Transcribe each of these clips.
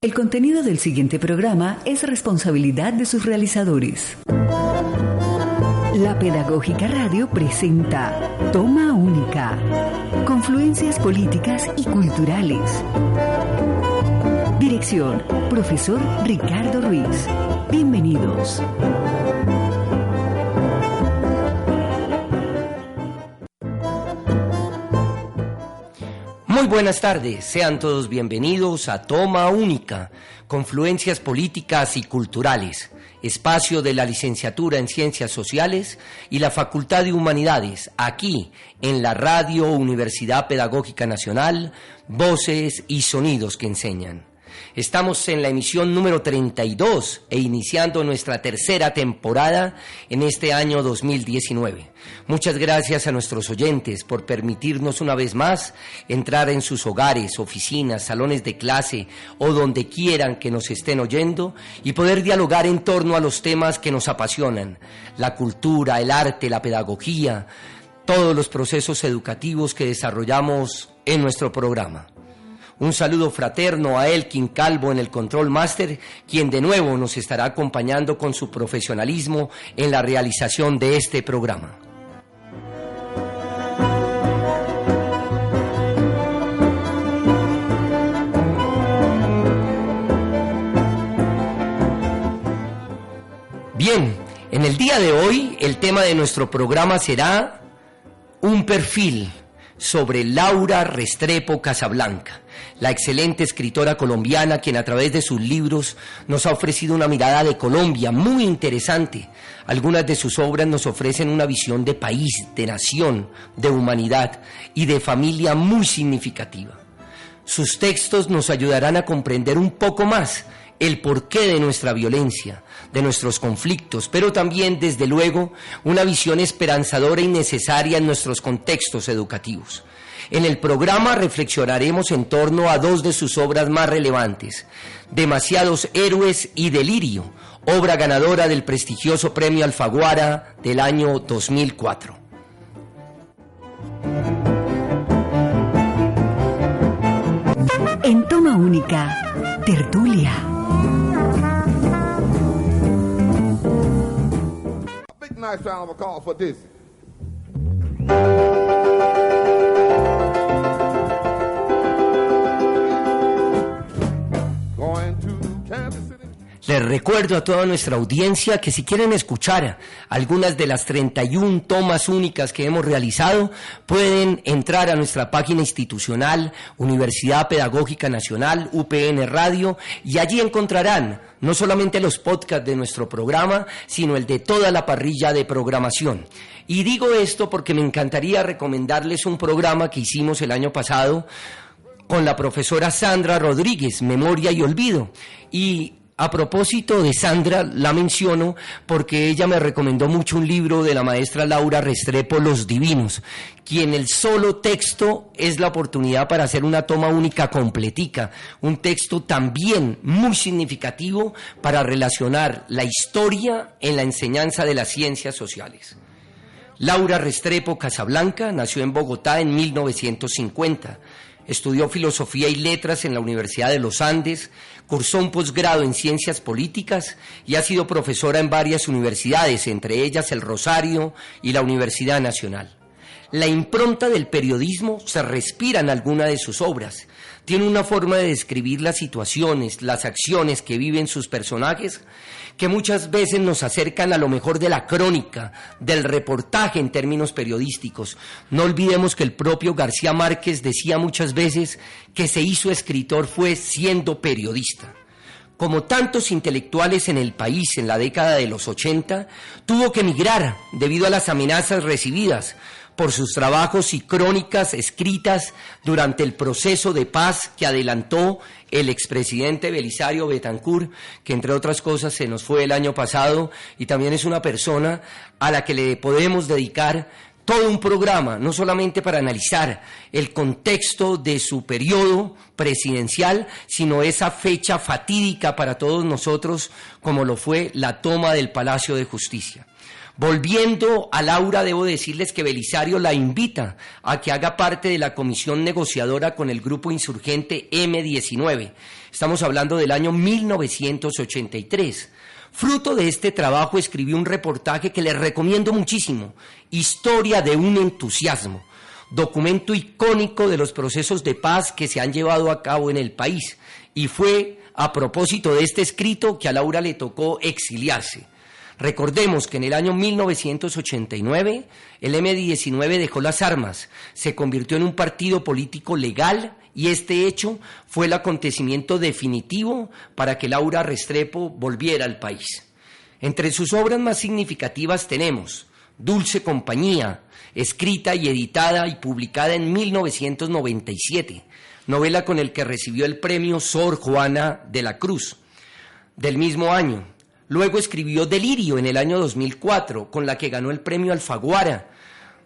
El contenido del siguiente programa es responsabilidad de sus realizadores. La Pedagógica Radio presenta Toma Única, confluencias políticas y culturales. Dirección, profesor Ricardo Ruiz. Bienvenidos. Muy buenas tardes, sean todos bienvenidos a Toma Única, confluencias políticas y culturales, espacio de la Licenciatura en Ciencias Sociales y la Facultad de Humanidades, aquí en la Radio Universidad Pedagógica Nacional, voces y sonidos que enseñan. Estamos en la emisión número 32 e iniciando nuestra tercera temporada en este año 2019. Muchas gracias a nuestros oyentes por permitirnos una vez más entrar en sus hogares, oficinas, salones de clase o donde quieran que nos estén oyendo y poder dialogar en torno a los temas que nos apasionan: la cultura, el arte, la pedagogía, todos los procesos educativos que desarrollamos en nuestro programa. Un saludo fraterno a Elkin Calvo en el Control Master, quien de nuevo nos estará acompañando con su profesionalismo en la realización de este programa. Bien, en el día de hoy el tema de nuestro programa será un perfil sobre Laura Restrepo Casablanca, la excelente escritora colombiana quien a través de sus libros nos ha ofrecido una mirada de Colombia muy interesante. Algunas de sus obras nos ofrecen una visión de país, de nación, de humanidad y de familia muy significativa. Sus textos nos ayudarán a comprender un poco más el porqué de nuestra violencia, de nuestros conflictos, pero también, desde luego, una visión esperanzadora y necesaria en nuestros contextos educativos. En el programa reflexionaremos en torno a dos de sus obras más relevantes: Demasiados héroes y Delirio, obra ganadora del prestigioso Premio Alfaguara del año 2004. En Toma Única, tertulia. Nice round of applause for this. Going to Kansas City. Les recuerdo a toda nuestra audiencia que si quieren escuchar algunas de las 31 tomas únicas que hemos realizado, pueden entrar a nuestra página institucional, Universidad Pedagógica Nacional, UPN Radio, y allí encontrarán no solamente los podcasts de nuestro programa, sino el de toda la parrilla de programación. Y digo esto porque me encantaría recomendarles un programa que hicimos el año pasado con la profesora Sandra Rodríguez, Memoria y Olvido. Y a propósito de Sandra, la menciono porque ella me recomendó mucho un libro de la maestra Laura Restrepo, Los Divinos, quien el solo texto es la oportunidad para hacer una toma única completica, un texto también muy significativo para relacionar la historia en la enseñanza de las ciencias sociales. Laura Restrepo Casablanca nació en Bogotá en 1950. Estudió Filosofía y Letras en la Universidad de los Andes, cursó un posgrado en Ciencias Políticas y ha sido profesora en varias universidades, entre ellas el Rosario y la Universidad Nacional. La impronta del periodismo se respira en alguna de sus obras. Tiene una forma de describir las situaciones, las acciones que viven sus personajes, que muchas veces nos acercan a lo mejor de la crónica, del reportaje en términos periodísticos. No olvidemos que el propio García Márquez decía muchas veces que se hizo escritor fue siendo periodista. Como tantos intelectuales en el país en la década de los 80, tuvo que emigrar debido a las amenazas recibidas por sus trabajos y crónicas escritas durante el proceso de paz que adelantó el expresidente Belisario Betancur, que entre otras cosas se nos fue el año pasado, y también es una persona a la que le podemos dedicar todo un programa, no solamente para analizar el contexto de su periodo presidencial, sino esa fecha fatídica para todos nosotros, como lo fue la toma del Palacio de Justicia. Volviendo a Laura, debo decirles que Belisario la invita a que haga parte de la comisión negociadora con el grupo insurgente M-19. Estamos hablando del año 1983. Fruto de este trabajo escribió un reportaje que les recomiendo muchísimo, Historia de un entusiasmo, documento icónico de los procesos de paz que se han llevado a cabo en el país. Y fue a propósito de este escrito que a Laura le tocó exiliarse. Recordemos que en el año 1989 el M-19 dejó las armas, se convirtió en un partido político legal y este hecho fue el acontecimiento definitivo para que Laura Restrepo volviera al país. Entre sus obras más significativas tenemos Dulce Compañía, escrita y editada y publicada en 1997, novela con el que recibió el premio Sor Juana de la Cruz del mismo año. Luego escribió Delirio en el año 2004, con la que ganó el premio Alfaguara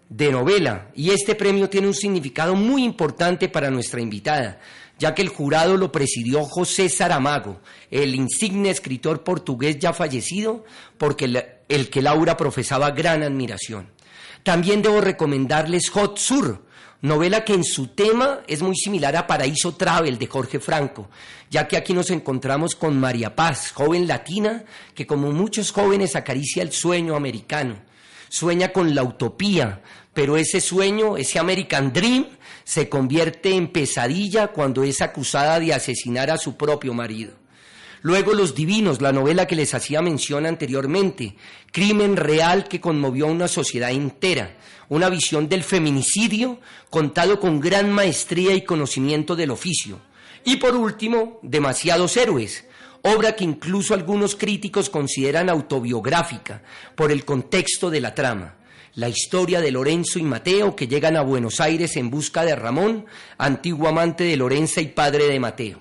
de novela, y este premio tiene un significado muy importante para nuestra invitada, ya que el jurado lo presidió José Saramago, el insigne escritor portugués ya fallecido, porque el que Laura profesaba gran admiración. También debo recomendarles Hot Sur, novela que en su tema es muy similar a Paraíso Travel de Jorge Franco, ya que aquí nos encontramos con María Paz, joven latina que como muchos jóvenes acaricia el sueño americano, sueña con la utopía, pero ese sueño, ese American Dream, se convierte en pesadilla cuando es acusada de asesinar a su propio marido. Luego Los Divinos, la novela que les hacía mención anteriormente, crimen real que conmovió a una sociedad entera, una visión del feminicidio contado con gran maestría y conocimiento del oficio. Y por último, Demasiados Héroes, obra que incluso algunos críticos consideran autobiográfica por el contexto de la trama. La historia de Lorenzo y Mateo que llegan a Buenos Aires en busca de Ramón, antiguo amante de Lorenza y padre de Mateo.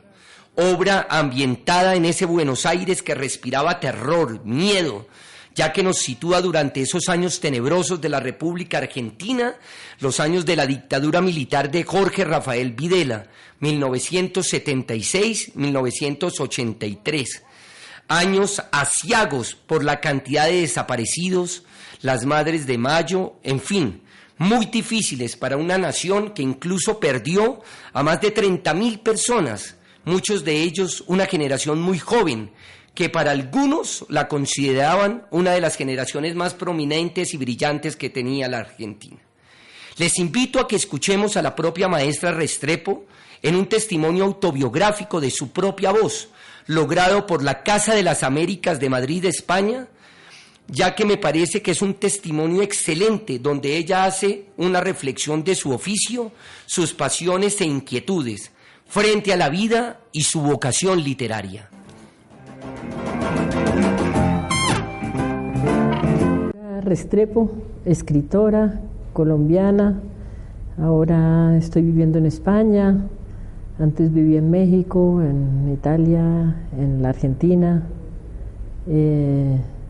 Obra ambientada en ese Buenos Aires que respiraba terror, miedo, ya que nos sitúa durante esos años tenebrosos de la República Argentina, los años de la dictadura militar de Jorge Rafael Videla, 1976-1983. Años aciagos por la cantidad de desaparecidos, las Madres de Mayo, en fin, muy difíciles para una nación que incluso perdió a más de 30.000 personas, muchos de ellos una generación muy joven, que para algunos la consideraban una de las generaciones más prominentes y brillantes que tenía la Argentina. Les invito a que escuchemos a la propia maestra Restrepo en un testimonio autobiográfico de su propia voz, logrado por la Casa de las Américas de Madrid, España, ya que me parece que es un testimonio excelente donde ella hace una reflexión de su oficio, sus pasiones e inquietudes frente a la vida y su vocación literaria. Restrepo, escritora colombiana, ahora estoy viviendo en España, antes viví en México, en Italia, en la Argentina.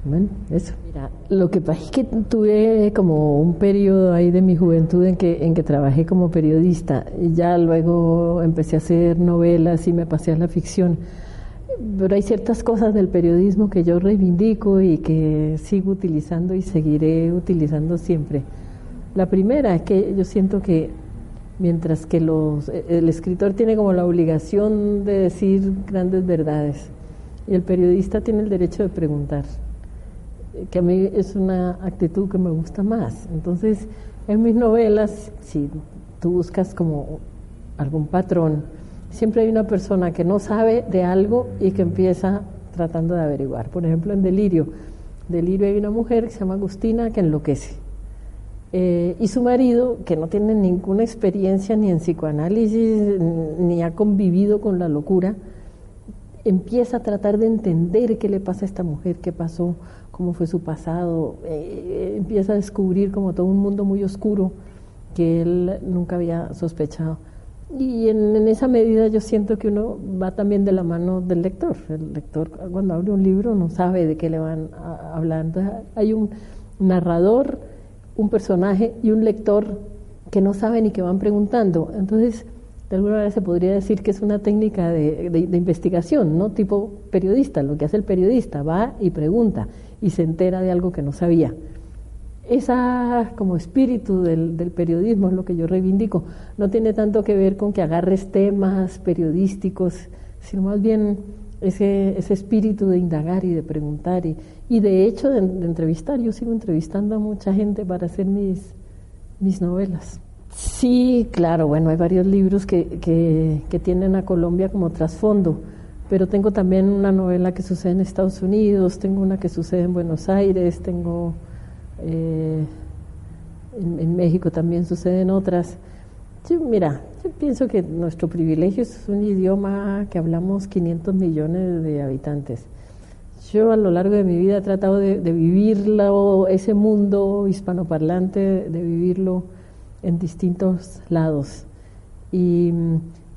Bueno, eso. Mira, lo que pasa es que tuve como un periodo ahí de mi juventud en que trabajé como periodista y ya luego empecé a hacer novelas y me pasé a la ficción. Pero hay ciertas cosas del periodismo que yo reivindico y que sigo utilizando y seguiré utilizando siempre. La primera es que yo siento que mientras que el escritor tiene como la obligación de decir grandes verdades y el periodista tiene el derecho de preguntar, que a mí es una actitud que me gusta más. Entonces, en mis novelas, si tú buscas como algún patrón, siempre hay una persona que no sabe de algo y que empieza tratando de averiguar. Por ejemplo, en Delirio hay una mujer que se llama Agustina que enloquece. Y su marido, que no tiene ninguna experiencia ni en psicoanálisis, ni ha convivido con la locura, empieza a tratar de entender qué le pasa a esta mujer, qué pasó, cómo fue su pasado, empieza a descubrir como todo un mundo muy oscuro que él nunca había sospechado. Y en esa medida yo siento que uno va también de la mano del lector. El lector cuando abre un libro no sabe de qué le van a hablar. Entonces hay un narrador, un personaje y un lector que no saben y que van preguntando. Entonces, de alguna manera se podría decir que es una técnica de investigación, ¿no? Tipo periodista. Lo que hace el periodista, va y pregunta y se entera de algo que no sabía. esa como espíritu del periodismo es lo que yo reivindico. No tiene tanto que ver con que agarres temas periodísticos, sino más bien ese espíritu de indagar y de preguntar y de hecho de entrevistar. Yo sigo entrevistando a mucha gente para hacer mis novelas. Sí, claro, bueno, hay varios libros que tienen a Colombia como trasfondo, pero tengo también una novela que sucede en Estados Unidos, tengo una que sucede en Buenos Aires, tengo en México también suceden otras. Yo pienso que nuestro privilegio es un idioma que hablamos 500 millones de habitantes. Yo a lo largo de mi vida he tratado de vivirlo, ese mundo hispanoparlante, de vivirlo en distintos lados. Y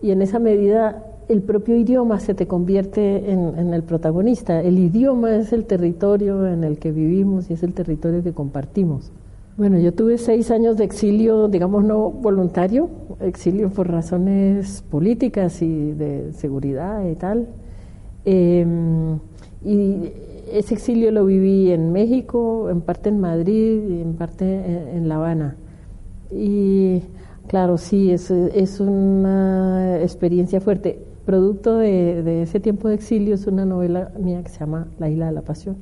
en esa medida el propio idioma se te convierte en el protagonista. El idioma es el territorio en el que vivimos y es el territorio que compartimos. Bueno, yo tuve 6 años de exilio, digamos no voluntario, exilio por razones políticas y de seguridad y tal. Y ese exilio lo viví en México, en parte en Madrid y en parte en La Habana. Y claro, sí, es una experiencia fuerte. Producto de ese tiempo de exilio es una novela mía que se llama La Isla de la Pasión,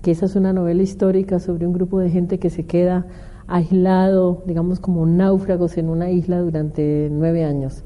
que esa es una novela histórica sobre un grupo de gente que se queda aislado, digamos como náufragos en una isla durante 9 años.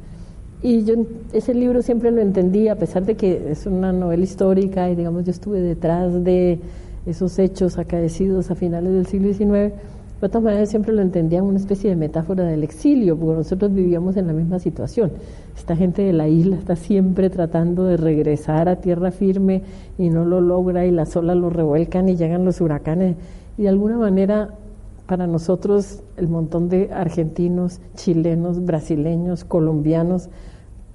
Y yo ese libro siempre lo entendí, a pesar de que es una novela histórica y digamos yo estuve detrás de esos hechos acaecidos a finales del siglo XIX, de todas maneras siempre lo entendía como una especie de metáfora del exilio, porque nosotros vivíamos en la misma situación. Esta gente de la isla está siempre tratando de regresar a tierra firme y no lo logra y las olas lo revuelcan y llegan los huracanes. Y de alguna manera para nosotros el montón de argentinos, chilenos, brasileños, colombianos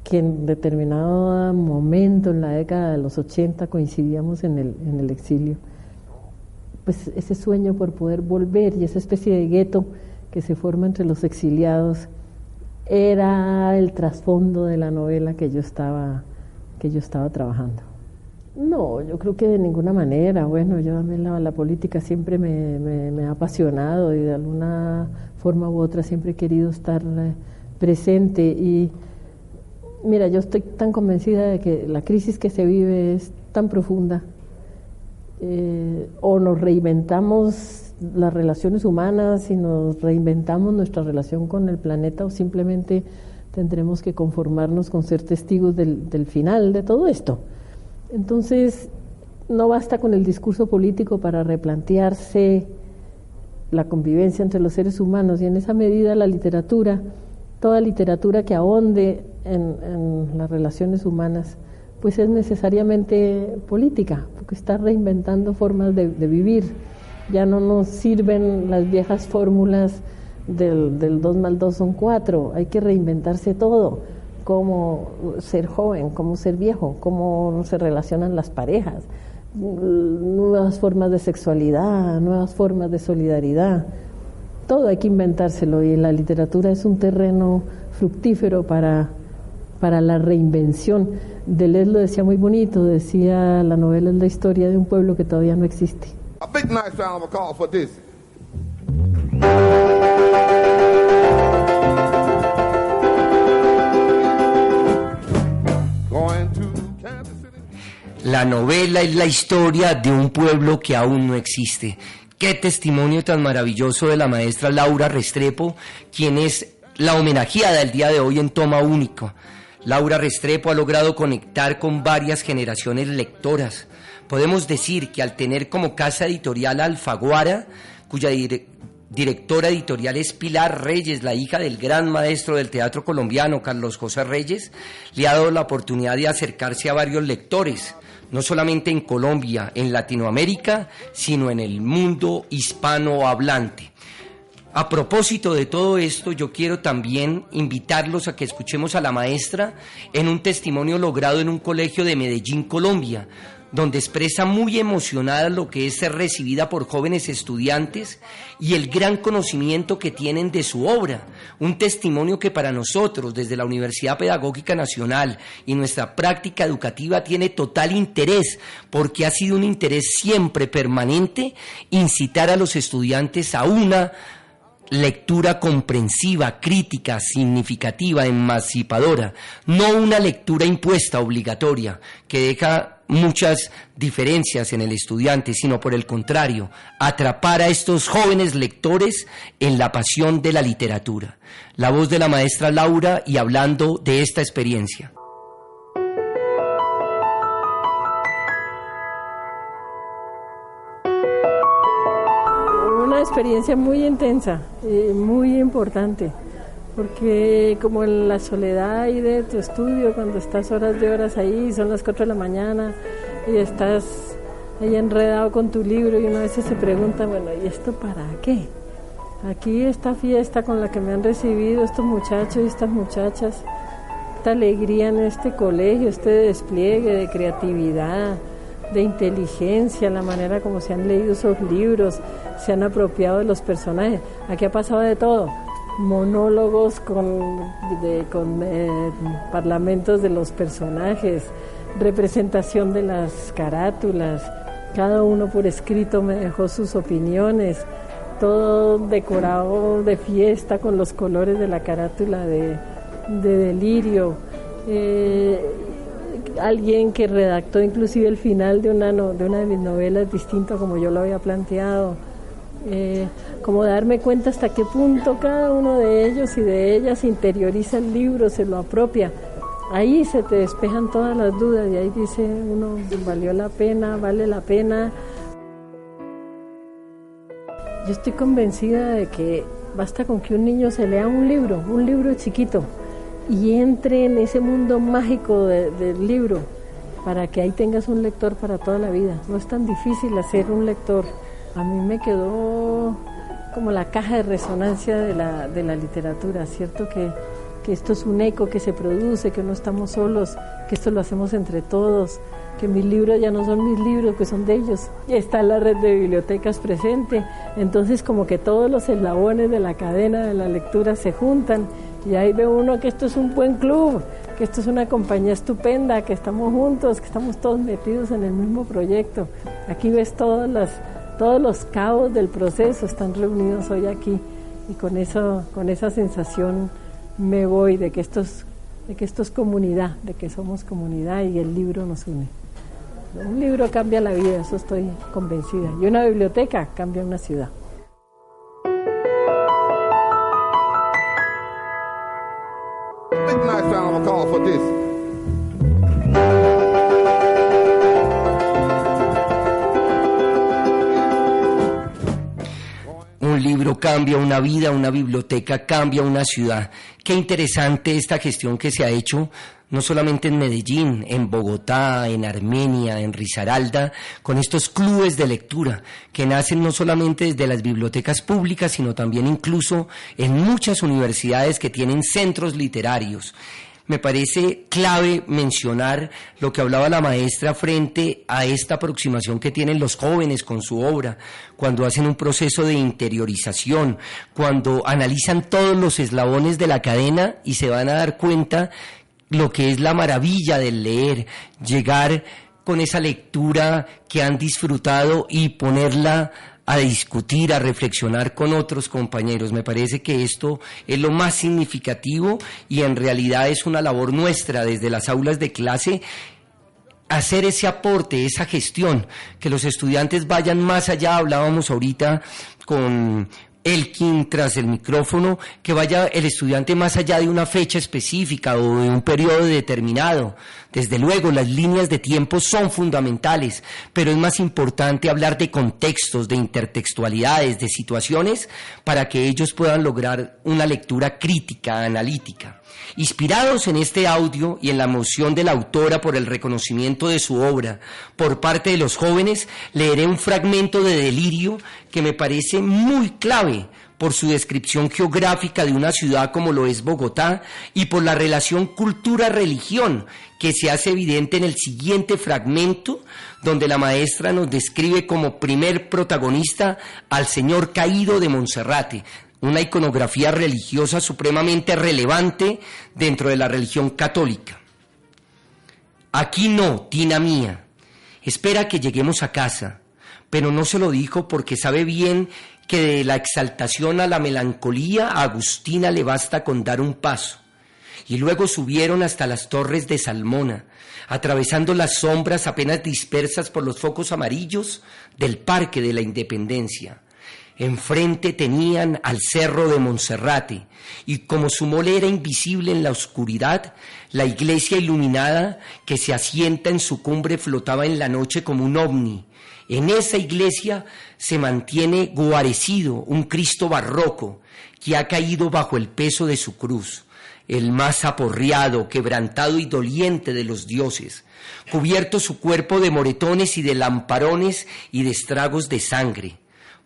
que en determinado momento en la década de los 80 coincidíamos en el exilio, pues ese sueño por poder volver y esa especie de gueto que se forma entre los exiliados era el trasfondo de la novela que yo estaba trabajando. No, yo creo que de ninguna manera. Bueno, yo a mí la política siempre me ha apasionado y de alguna forma u otra siempre he querido estar presente. Y mira, yo estoy tan convencida de que la crisis que se vive es tan profunda. O nos reinventamos las relaciones humanas y nos reinventamos nuestra relación con el planeta, o simplemente tendremos que conformarnos con ser testigos del final de todo esto. Entonces, no basta con el discurso político para replantearse la convivencia entre los seres humanos, y en esa medida la literatura, toda literatura que ahonde en las relaciones humanas, pues es necesariamente política, porque está reinventando formas de vivir. Ya no nos sirven las viejas fórmulas del 2 más 2 son 4, hay que reinventarse todo, cómo ser joven, cómo ser viejo, cómo se relacionan las parejas, nuevas formas de sexualidad, nuevas formas de solidaridad, todo hay que inventárselo, y la literatura es un terreno fructífero para la reinvención. Deleuze lo decía muy bonito, decía, la novela es la historia de un pueblo que todavía no existe. A big nice round of applause for this. La novela es la historia de un pueblo que aún no existe. Qué testimonio tan maravilloso de la maestra Laura Restrepo, quien es la homenajeada el día de hoy en Toma Única. Laura Restrepo ha logrado conectar con varias generaciones lectoras. Podemos decir que al tener como casa editorial Alfaguara, cuya directora editorial es Pilar Reyes, la hija del gran maestro del teatro colombiano Carlos José Reyes, le ha dado la oportunidad de acercarse a varios lectores, no solamente en Colombia, en Latinoamérica, sino en el mundo hispanohablante. A propósito de todo esto, yo quiero también invitarlos a que escuchemos a la maestra en un testimonio logrado en un colegio de Medellín, Colombia, donde expresa muy emocionada lo que es ser recibida por jóvenes estudiantes y el gran conocimiento que tienen de su obra, un testimonio que para nosotros desde la Universidad Pedagógica Nacional y nuestra práctica educativa tiene total interés, porque ha sido un interés siempre permanente incitar a los estudiantes a una lectura comprensiva, crítica, significativa, emancipadora, no una lectura impuesta, obligatoria, que deja muchas diferencias en el estudiante, sino por el contrario, atrapar a estos jóvenes lectores en la pasión de la literatura. La voz de la maestra Laura y hablando de esta experiencia. Una experiencia muy intensa y muy importante, porque como en la soledad ahí de tu estudio, cuando estás horas de horas ahí, son las 4 de la mañana y estás ahí enredado con tu libro y uno a veces se pregunta, bueno, ¿y esto para qué? Aquí esta fiesta con la que me han recibido estos muchachos y estas muchachas, esta alegría en este colegio, este despliegue de creatividad, de inteligencia, la manera como se han leído esos libros, se han apropiado de los personajes. Aquí ha pasado de todo, monólogos con parlamentos de los personajes, representación de las carátulas, cada uno por escrito me dejó sus opiniones, todo decorado de fiesta con los colores de la carátula de Delirio. Alguien que redactó inclusive el final de una de mis novelas distinto a como yo lo había planteado, como darme cuenta hasta qué punto cada uno de ellos y de ellas interioriza el libro, se lo apropia. Ahí se te despejan todas las dudas y ahí dice uno, valió la pena, vale la pena. Yo estoy convencida de que basta con que un niño se lea un libro chiquito, y entre en ese mundo mágico del libro, para que ahí tengas un lector para toda la vida. No es tan difícil hacer un lector. A mí me quedó como la caja de resonancia de la literatura, ¿cierto? Que esto es un eco que se produce, que no estamos solos, que esto lo hacemos entre todos, que mis libros ya no son mis libros, que son de ellos. Y está la red de bibliotecas presente, entonces como que todos los eslabones de la cadena de la lectura se juntan, y ahí ve uno que esto es un buen club, que esto es una compañía estupenda, que estamos juntos, que estamos todos metidos en el mismo proyecto. Aquí ves todos los cabos del proceso están reunidos hoy aquí, y con esa sensación me voy de que esto es comunidad, de que somos comunidad y el libro nos une. Un libro cambia la vida, eso estoy convencida, y una biblioteca cambia una ciudad. Big nice round of applause for this. Un libro cambia una vida, una biblioteca cambia una ciudad. Qué interesante esta gestión que se ha hecho, no solamente en Medellín, en Bogotá, en Armenia, en Risaralda, con estos clubes de lectura que nacen no solamente desde las bibliotecas públicas, sino también incluso en muchas universidades que tienen centros literarios. Me parece clave mencionar lo que hablaba la maestra frente a esta aproximación que tienen los jóvenes con su obra, cuando hacen un proceso de interiorización, cuando analizan todos los eslabones de la cadena y se van a dar cuenta lo que es la maravilla del leer, llegar con esa lectura que han disfrutado y ponerla a discutir, a reflexionar con otros compañeros. Me parece que esto es lo más significativo y en realidad es una labor nuestra desde las aulas de clase, hacer ese aporte, esa gestión, que los estudiantes vayan más allá. Hablábamos ahorita con Elkin tras el micrófono, que vaya el estudiante más allá de una fecha específica o de un periodo determinado. Desde luego, las líneas de tiempo son fundamentales, pero es más importante hablar de contextos, de intertextualidades, de situaciones, para que ellos puedan lograr una lectura crítica, analítica. Inspirados en este audio y en la emoción de la autora por el reconocimiento de su obra por parte de los jóvenes, leeré un fragmento de Delirio que me parece muy clave por su descripción geográfica de una ciudad como lo es Bogotá y por la relación cultura-religión que se hace evidente en el siguiente fragmento, donde la maestra nos describe como primer protagonista al Señor Caído de Monserrate, una iconografía religiosa supremamente relevante dentro de la religión católica. Aquí no, Tina mía, espera que lleguemos a casa, pero no se lo dijo porque sabe bien que de la exaltación a la melancolía a Agustina le basta con dar un paso. Y luego subieron hasta las torres de Salmona, atravesando las sombras apenas dispersas por los focos amarillos del Parque de la Independencia. Enfrente tenían al Cerro de Monserrate, y como su mole era invisible en la oscuridad, la iglesia iluminada que se asienta en su cumbre flotaba en la noche como un ovni. En esa iglesia se mantiene guarecido un Cristo barroco que ha caído bajo el peso de su cruz, el más aporreado, quebrantado y doliente de los dioses, cubierto su cuerpo de moretones y de lamparones y de estragos de sangre.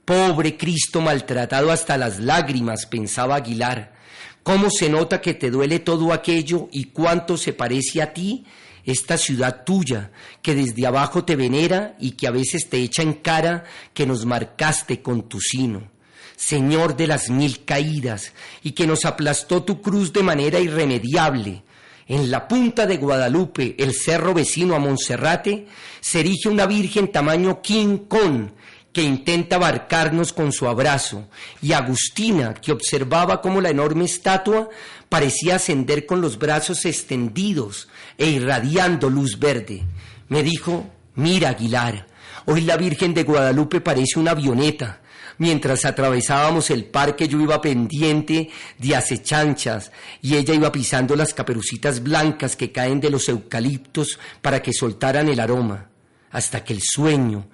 Pobre Cristo maltratado hasta las lágrimas, pensaba Aguilar. ¿Cómo se nota que te duele todo aquello y cuánto se parece a ti, esta ciudad tuya, que desde abajo te venera y que a veces te echa en cara que nos marcaste con tu sino? Señor de las 1000 caídas, y que nos aplastó tu cruz de manera irremediable. En la punta de Guadalupe, el cerro vecino a Monserrate, se erige una virgen tamaño King Kong, que intenta abarcarnos con su abrazo, y Agustina, que observaba cómo la enorme estatua parecía ascender con los brazos extendidos e irradiando luz verde. Me dijo: mira, Aguilar, hoy la Virgen de Guadalupe parece una avioneta. Mientras atravesábamos el parque yo iba pendiente de acechanchas y ella iba pisando las caperucitas blancas que caen de los eucaliptos para que soltaran el aroma, hasta que el sueño,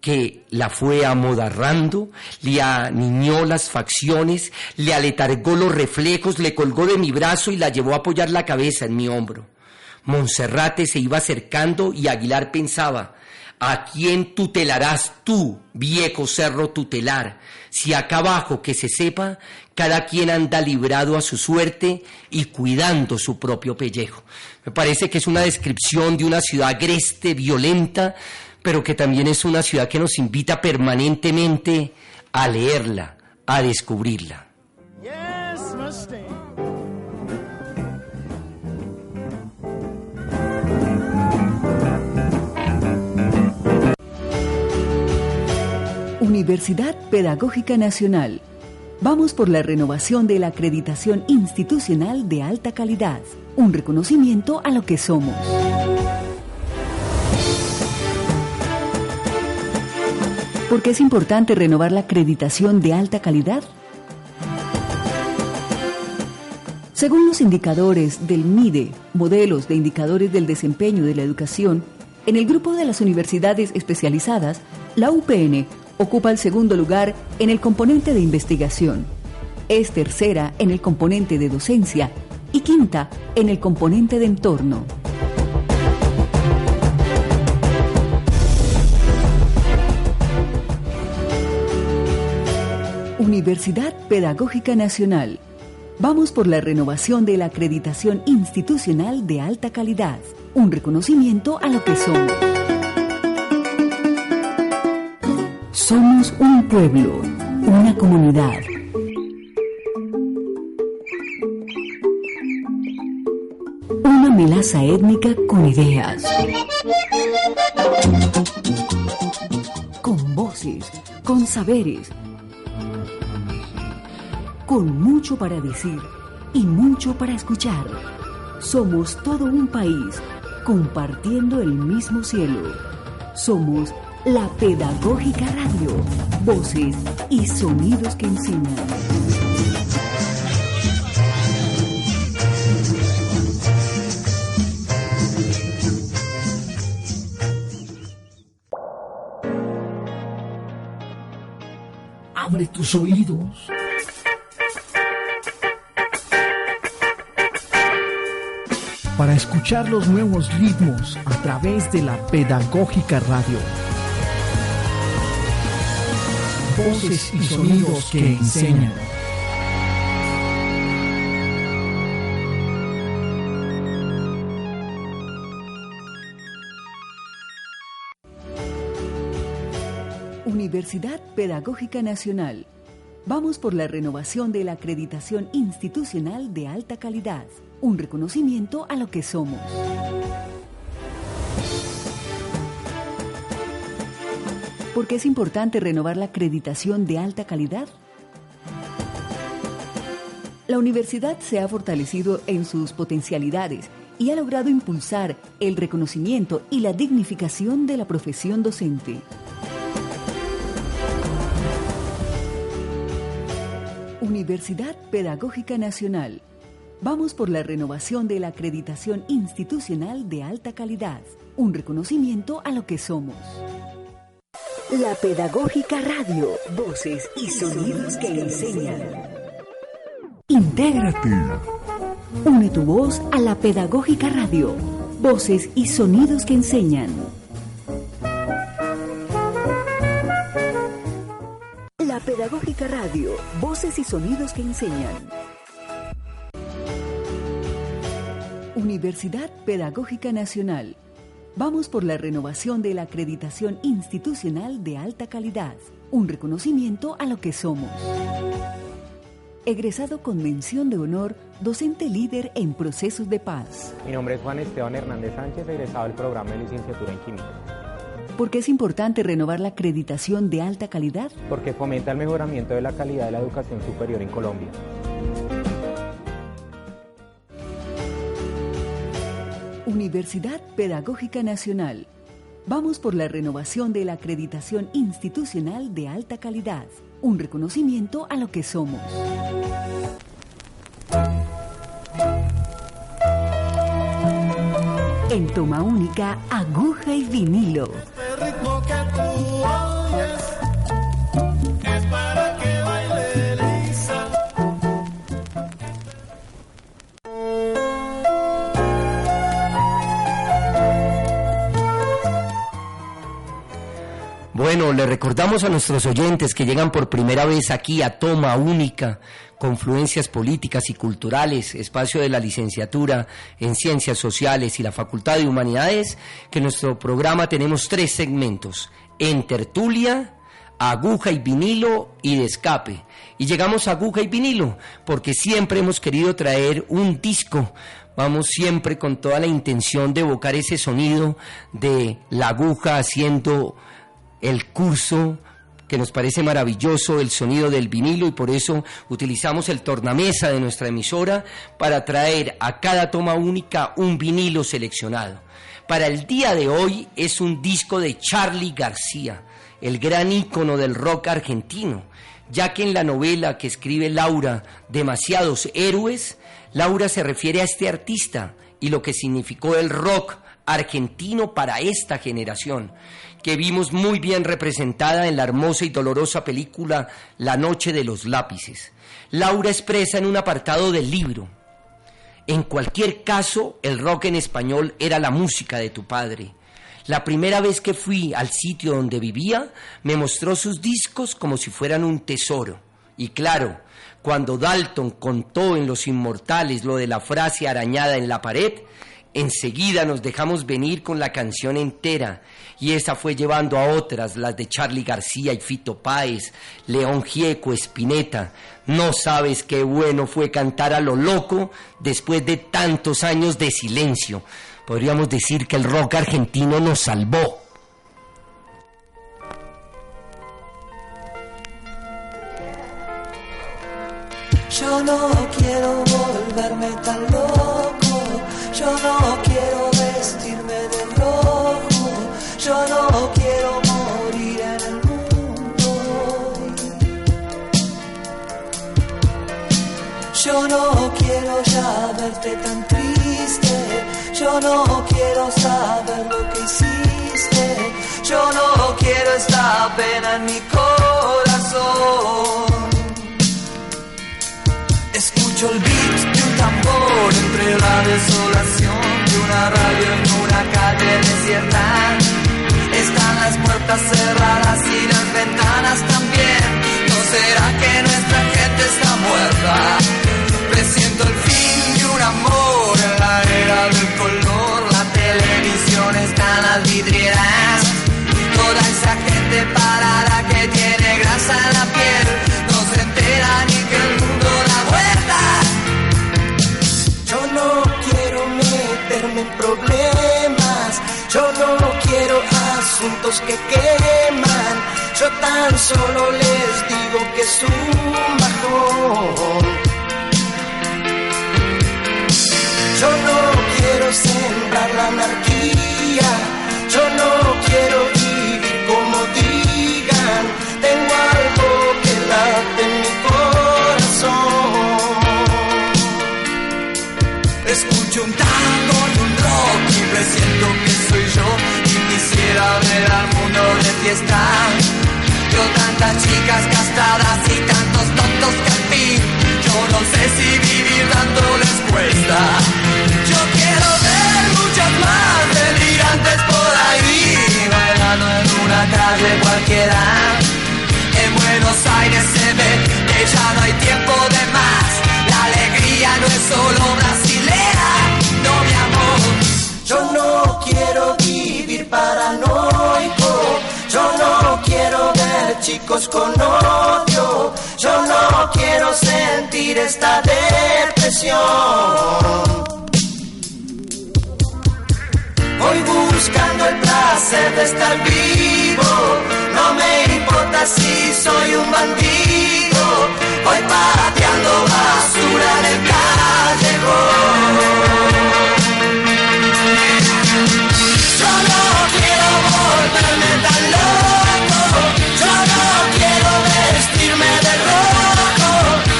que la fue amodarrando, le aniñó las facciones, le aletargó los reflejos, le colgó de mi brazo y la llevó a apoyar la cabeza en mi hombro. Monserrate se iba acercando y Aguilar pensaba: ¿a quién tutelarás tú, viejo cerro tutelar? Si acá abajo, que se sepa, cada quien anda librado a su suerte y cuidando su propio pellejo. Me parece que es una descripción de una ciudad agreste, violenta, pero que también es una ciudad que nos invita permanentemente a leerla, a descubrirla. Yes, Mustang. Universidad Pedagógica Nacional. Vamos por la renovación de la acreditación institucional de alta calidad, un reconocimiento a lo que somos. ¿Por qué es importante renovar la acreditación de alta calidad? Según los indicadores del MIDE, modelos de indicadores del desempeño de la educación, en el grupo de las universidades especializadas, la UPN ocupa el segundo lugar en el componente de investigación, es tercera en el componente de docencia y quinta en el componente de entorno. Universidad Pedagógica Nacional. Vamos por la renovación de la acreditación institucional de alta calidad, un reconocimiento a lo que somos. Somos un pueblo, una comunidad. Una melaza étnica con ideas. Con voces, con saberes. Con mucho para decir y mucho para escuchar. Somos todo un país, compartiendo el mismo cielo. Somos la Pedagógica Radio, voces y sonidos que enseñan. Abre tus oídos. Para escuchar los nuevos ritmos a través de la Pedagógica Radio. Voces y sonidos que enseñan. Universidad Pedagógica Nacional. Vamos por la renovación de la acreditación institucional de alta calidad, un reconocimiento a lo que somos. ¿Por qué es importante renovar la acreditación de alta calidad? La universidad se ha fortalecido en sus potencialidades y ha logrado impulsar el reconocimiento y la dignificación de la profesión docente. Universidad Pedagógica Nacional. Vamos por la renovación de la acreditación institucional de alta calidad, un reconocimiento a lo que somos. La Pedagógica Radio, voces y sonidos que enseñan. Intégrate. Une tu voz a la Pedagógica Radio, voces y sonidos que enseñan. La Pedagógica Radio, voces y sonidos que enseñan. Universidad Pedagógica Nacional. Vamos por la renovación de la acreditación institucional de alta calidad, un reconocimiento a lo que somos. Egresado con mención de honor, docente líder en procesos de paz. Mi nombre es Juan Esteban Hernández Sánchez, egresado del programa de licenciatura en Química. ¿Por qué es importante renovar la acreditación de alta calidad? Porque fomenta el mejoramiento de la calidad de la educación superior en Colombia. Universidad Pedagógica Nacional. Vamos por la renovación de la acreditación institucional de alta calidad, un reconocimiento a lo que somos. En toma única, aguja y vinilo. Este ritmo que tú oyes es para que baile Lisa. Bueno, le recordamos a nuestros oyentes que llegan por primera vez aquí a Toma Única, Confluencias Políticas y Culturales, espacio de la licenciatura en Ciencias Sociales y la Facultad de Humanidades, que en nuestro programa tenemos 3 segmentos: En Tertulia, Aguja y Vinilo y de Escape. Y llegamos a Aguja y Vinilo porque siempre hemos querido traer un disco. Vamos siempre con toda la intención de evocar ese sonido de la aguja haciendo el curso que nos parece maravilloso, el sonido del vinilo, y por eso utilizamos el tornamesa de nuestra emisora para traer a cada toma única un vinilo seleccionado. Para el día de hoy es un disco de Charly García, el gran ícono del rock argentino, ya que en la novela que escribe Laura, Demasiados Héroes, Laura se refiere a este artista y lo que significó el rock argentino para esta generación, que vimos muy bien representada en la hermosa y dolorosa película La Noche de los Lápices. Laura expresa en un apartado del libro: en cualquier caso, el rock en español era la música de tu padre. La primera vez que fui al sitio donde vivía, me mostró sus discos como si fueran un tesoro. Y claro, cuando Dalton contó en Los Inmortales lo de la frase arañada en la pared, enseguida nos dejamos venir con la canción entera, y esa fue llevando a otras, las de Charly García y Fito Páez, León Gieco, Spinetta. No sabes qué bueno fue cantar a lo loco después de tantos años de silencio. Podríamos decir que el rock argentino nos salvó. Yo no quiero volverme tan loco, yo no quiero vestirme de rojo, yo no quiero morir en el mundo. Yo no quiero ya verte tan triste, yo no quiero saber lo que hiciste, yo no quiero esta pena en mi corazón. Escucho el beat de un tambor entre la desolación de una radio en una calle desierta. Están las puertas cerradas y las ventanas también. mente está muerta. Presiento el fin de un amor en la era del color. La televisión está en las vidrieras. Toda esa gente parada que tiene grasa en la piel no se entera ni que el mundo da vuelta. Yo no quiero meterme en problemas. Yo no quiero asuntos que queman. Yo tan solo les digo que es un bajón. Yo no quiero sembrar la anarquía. Yo no quiero vivir como digan. Tengo algo que late en mi corazón. Escucho un tango y un rock y presiento que soy yo. Y quisiera ver al mundo de fiesta. Veo tantas chicas castradas y tantos tontos que al fin yo no sé si vivir tanto les cuesta. Yo quiero ver muchas más delirantes por ahí, bailando en una calle cualquiera. En Buenos Aires se ve que ya no hay tiempo de más. La alegría no es solo brasilera, no mi amor. Yo no quiero vivir paranoico. Yo no quiero ver chicos con odio. Yo no quiero sentir esta depresión. Voy buscando el placer de estar vivo. No me importa si soy un bandido. Voy pateando basura en el callejón. Yo no quiero volverme tan loco. Yo no quiero vestirme de rojo.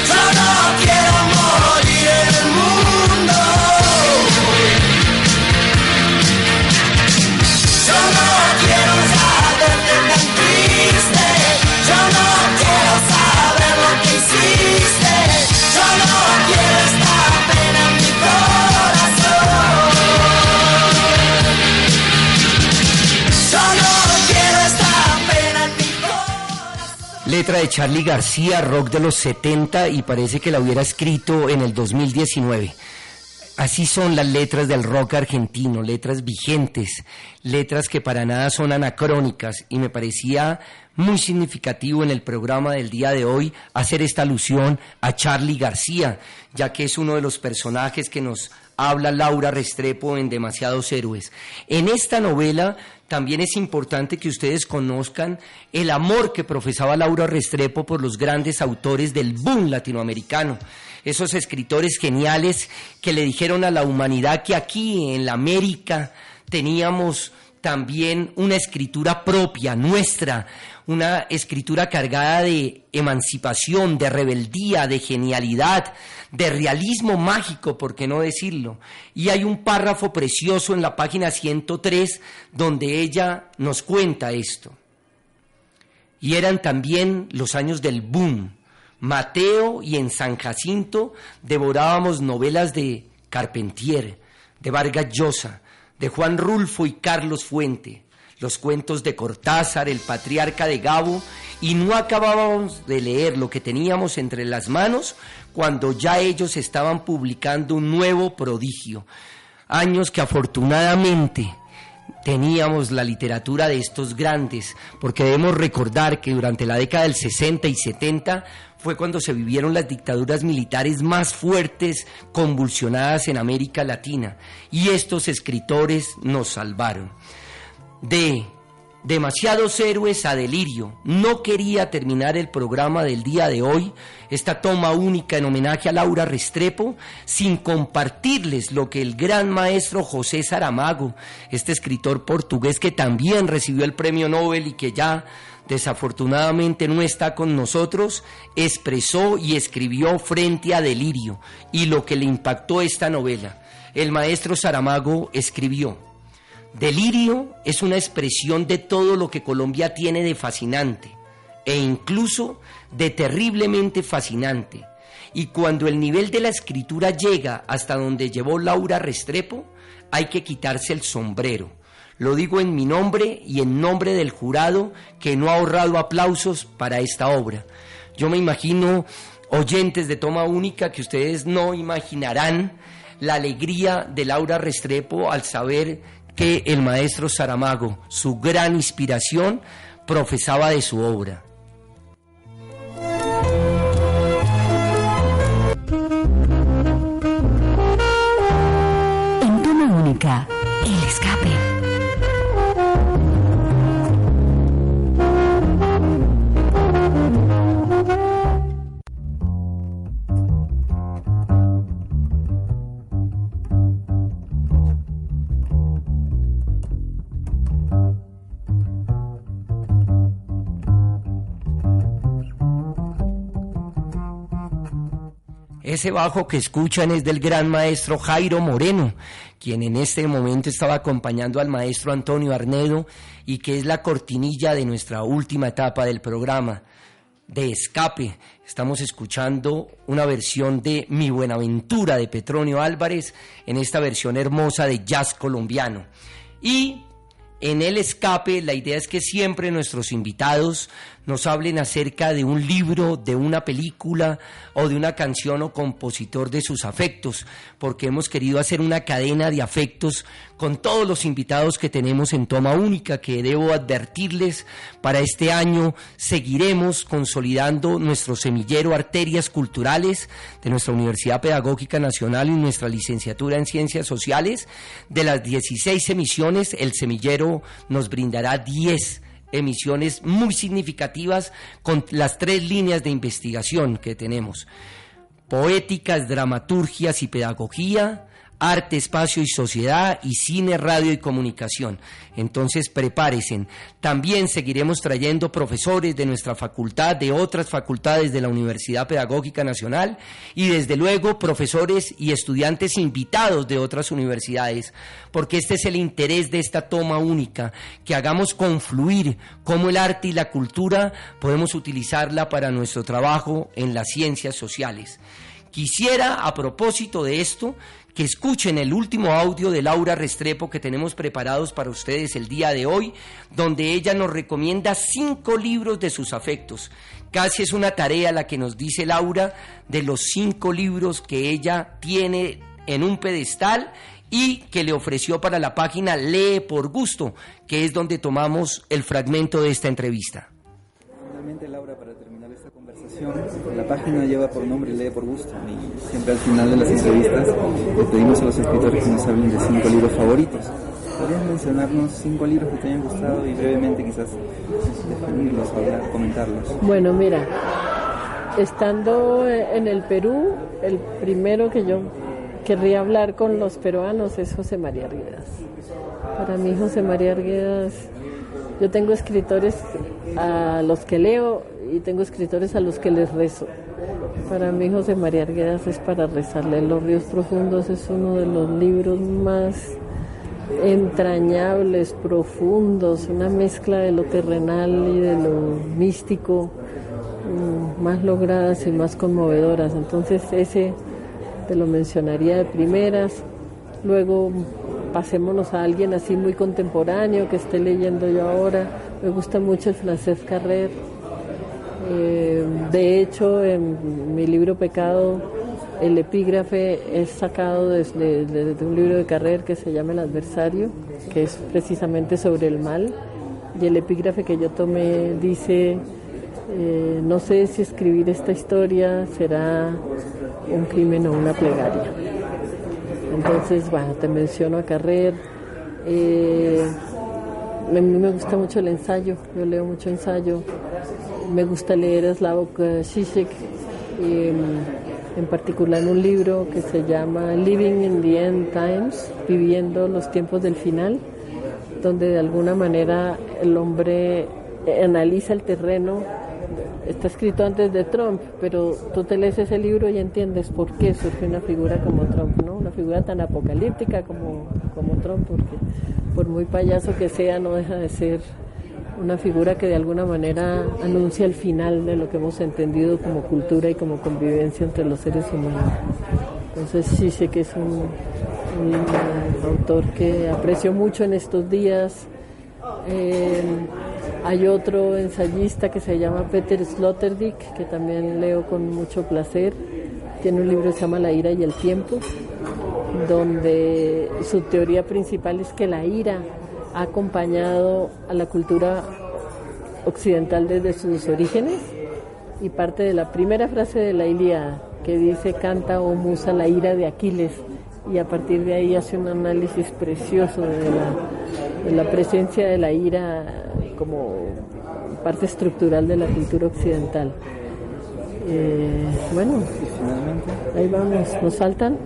Yo no quiero morir en el mundo. Yo no quiero saberte tan triste. Yo no quiero saber lo que hiciste. Yo no quiero esta pena en mi corazón. Yo no quiero esta pena en mi corazón. Letra de Charly García, rock de los 70, y parece que la hubiera escrito en el 2019. Así son las letras del rock argentino, letras vigentes, letras que para nada son anacrónicas, y me parecía muy significativo en el programa del día de hoy hacer esta alusión a Charly García, ya que es uno de los personajes que nos habla Laura Restrepo en Demasiados Héroes. En esta novela también es importante que ustedes conozcan el amor que profesaba Laura Restrepo por los grandes autores del boom latinoamericano. Esos escritores geniales que le dijeron a la humanidad que aquí en la América teníamos también una escritura propia, nuestra, una escritura cargada de emancipación, de rebeldía, de genialidad, de realismo mágico, por qué no decirlo. Y hay un párrafo precioso en la página 103 donde ella nos cuenta esto. Y eran también los años del boom. Mateo y en San Jacinto devorábamos novelas de Carpentier, de Vargas Llosa, de Juan Rulfo y Carlos Fuente, los cuentos de Cortázar, el Patriarca de Gabo, y no acabábamos de leer lo que teníamos entre las manos cuando ya ellos estaban publicando un nuevo prodigio. Años que afortunadamente teníamos la literatura de estos grandes, porque debemos recordar que durante la década del 60 y 70 fue cuando se vivieron las dictaduras militares más fuertes, convulsionadas en América Latina, y estos escritores nos salvaron. De Demasiados Héroes a Delirio, no quería terminar el programa del día de hoy, esta toma única en homenaje a Laura Restrepo, sin compartirles lo que el gran maestro José Saramago, este escritor portugués que también recibió el premio Nobel y que ya desafortunadamente no está con nosotros, expresó y escribió frente a Delirio, y lo que le impactó esta novela. El maestro Saramago escribió: Delirio es una expresión de todo lo que Colombia tiene de fascinante, e incluso de terriblemente fascinante, y cuando el nivel de la escritura llega hasta donde llevó Laura Restrepo, hay que quitarse el sombrero. Lo digo en mi nombre y en nombre del jurado que no ha ahorrado aplausos para esta obra. Yo me imagino oyentes de Toma Única, que ustedes no imaginarán la alegría de Laura Restrepo al saber que el maestro Saramago, su gran inspiración, profesaba de su obra. En Toma Única, el escape. Ese bajo que escuchan es del gran maestro Jairo Moreno, quien en este momento estaba acompañando al maestro Antonio Arnedo y que es la cortinilla de nuestra última etapa del programa de Escape. Estamos escuchando una versión de Mi Buenaventura de Petronio Álvarez en esta versión hermosa de jazz colombiano. Y en el Escape la idea es que siempre nuestros invitados nos hablen acerca de un libro, de una película o de una canción o compositor de sus afectos, porque hemos querido hacer una cadena de afectos con todos los invitados que tenemos en Toma Única, que debo advertirles, para este año seguiremos consolidando nuestro semillero Arterias Culturales de nuestra Universidad Pedagógica Nacional y nuestra licenciatura en Ciencias Sociales. De las 16 emisiones, el semillero nos brindará 10 emisiones muy significativas con las 3 líneas de investigación que tenemos: poéticas, dramaturgias y pedagogía, arte, espacio y sociedad, y cine, radio y comunicación. Entonces prepárense. También seguiremos trayendo profesores de nuestra facultad, de otras facultades de la Universidad Pedagógica Nacional, y desde luego profesores y estudiantes invitados de otras universidades, porque este es el interés de esta Toma Única, que hagamos confluir cómo el arte y la cultura podemos utilizarla para nuestro trabajo en las ciencias sociales. Quisiera, a propósito de esto, que escuchen el último audio de Laura Restrepo que tenemos preparados para ustedes el día de hoy, donde ella nos recomienda 5 libros de sus afectos. Casi es una tarea la que nos dice Laura de los 5 libros que ella tiene en un pedestal y que le ofreció para la página Lee por Gusto, que es donde tomamos el fragmento de esta entrevista. Finalmente, Laura, para terminar esta conversación, la página lleva por nombre Lee por Gusto, y siempre al final de las entrevistas le pedimos a los escritores que nos hablen de 5 libros favoritos. ¿Podrías mencionarnos 5 libros que te hayan gustado y brevemente quizás definirlos, hablar, comentarlos? Bueno, mira, estando en el Perú, el primero que yo querría hablar con los peruanos es José María Arguedas. Para mí José María Arguedas, yo tengo escritores a los que leo y tengo escritores a los que les rezo. Para mí José María Arguedas es para rezarle. Los ríos profundos es uno de los libros más entrañables, profundos, una mezcla de lo terrenal y de lo místico, más logradas y más conmovedoras. Entonces ese te lo mencionaría de primeras. Luego pasémonos a alguien así muy contemporáneo que esté leyendo yo ahora. Me gusta mucho el francés Carrère. De hecho, en mi libro Pecado, el epígrafe es sacado de un libro de Carrère que se llama El Adversario, que es precisamente sobre el mal. Y el epígrafe que yo tomé dice: no sé si escribir esta historia será un crimen o una plegaria. Entonces, bueno, te menciono a Carrère. A mí me gusta mucho el ensayo, yo leo mucho ensayo. Me gusta leer a Slavoj Žižek, en particular un libro que se llama Living in the End Times, Viviendo los tiempos del final, donde de alguna manera el hombre analiza el terreno. Está escrito antes de Trump, pero tú te lees ese libro y entiendes por qué surge una figura como Trump, ¿no? Una figura tan apocalíptica como Trump, porque por muy payaso que sea, no deja de ser una figura que de alguna manera anuncia el final de lo que hemos entendido como cultura y como convivencia entre los seres humanos. Entonces sí sé que es un autor que aprecio mucho en estos días. Hay otro ensayista que se llama Peter Sloterdijk, que también leo con mucho placer. Tiene un libro que se llama La ira y el tiempo, donde su teoría principal es que la ira ha acompañado a la cultura occidental desde sus orígenes, y parte de la primera frase de la Ilíada, que dice: canta, oh musa, la ira de Aquiles, y a partir de ahí hace un análisis precioso de la presencia de la ira como parte estructural de la cultura occidental. Bueno, ahí vamos, ¿nos faltan?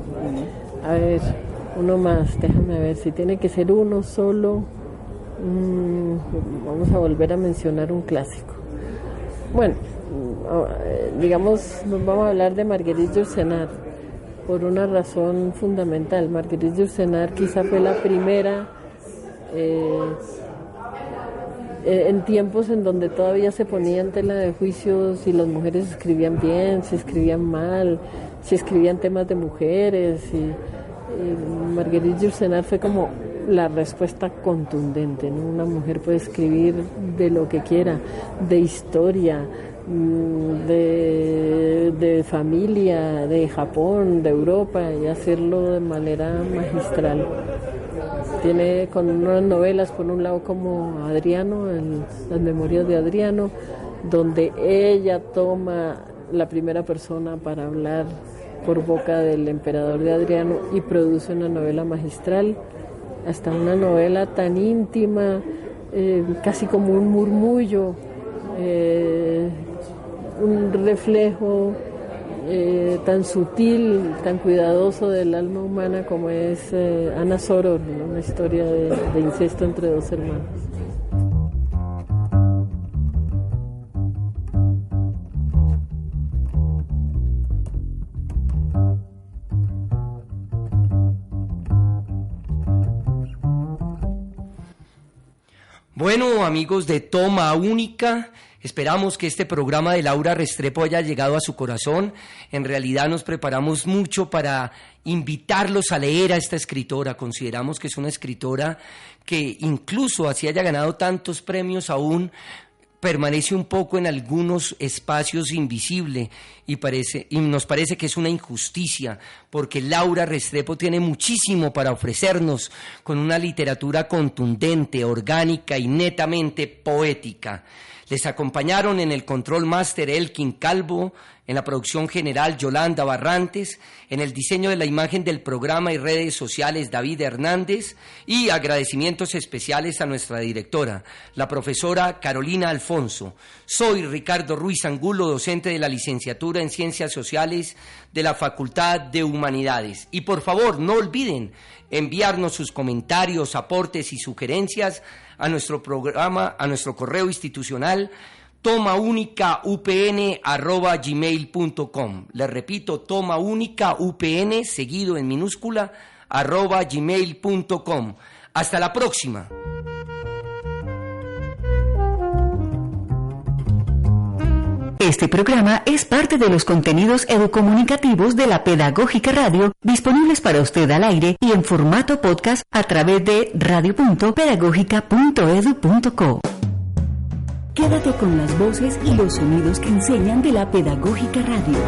A ver, uno más, déjame ver si tiene que ser uno solo. Vamos a volver a mencionar un clásico. Bueno, digamos, nos vamos a hablar de Marguerite Yourcenar por una razón fundamental. Marguerite Yourcenar quizá fue la primera en tiempos en donde todavía se ponía en tela de juicio si las mujeres escribían bien, si escribían mal, si escribían temas de mujeres, y Marguerite Yourcenar fue como la respuesta contundente, ¿no? Una mujer puede escribir de lo que quiera, de historia, de familia, de Japón, de Europa, y hacerlo de manera magistral. Tiene con unas novelas, por un lado, como Adriano, las memorias de Adriano, donde ella toma la primera persona para hablar por boca del emperador de Adriano y produce una novela magistral, hasta una novela tan íntima, casi como un murmullo, un reflejo tan sutil, tan cuidadoso del alma humana como es Ana Soror, ¿no? Una historia de incesto entre dos hermanos. Bueno, amigos de Toma Única, esperamos que este programa de Laura Restrepo haya llegado a su corazón. En realidad nos preparamos mucho para invitarlos a leer a esta escritora. Consideramos que es una escritora que incluso así haya ganado tantos premios aún permanece un poco en algunos espacios invisible y nos parece que es una injusticia, porque Laura Restrepo tiene muchísimo para ofrecernos con una literatura contundente, orgánica y netamente poética. Les acompañaron en el Control Master Elkin Calvo, en la producción general Yolanda Barrantes, en el diseño de la imagen del programa y redes sociales David Hernández, y agradecimientos especiales a nuestra directora, la profesora Carolina Alfonso. Soy Ricardo Ruiz Angulo, docente de la licenciatura en Ciencias Sociales de la Facultad de Humanidades. Y por favor, no olviden enviarnos sus comentarios, aportes y sugerencias a nuestro programa, a nuestro correo institucional tomaunicaupn@gmail.com. Les repito, tomaunicaupn seguido en minúscula @gmail.com. Hasta la próxima. Este programa es parte de los contenidos educomunicativos de la Pedagógica Radio, disponibles para usted al aire y en formato podcast a través de radio.pedagogica.edu.co. Quédate con las voces y los sonidos que enseñan de la Pedagógica Radio.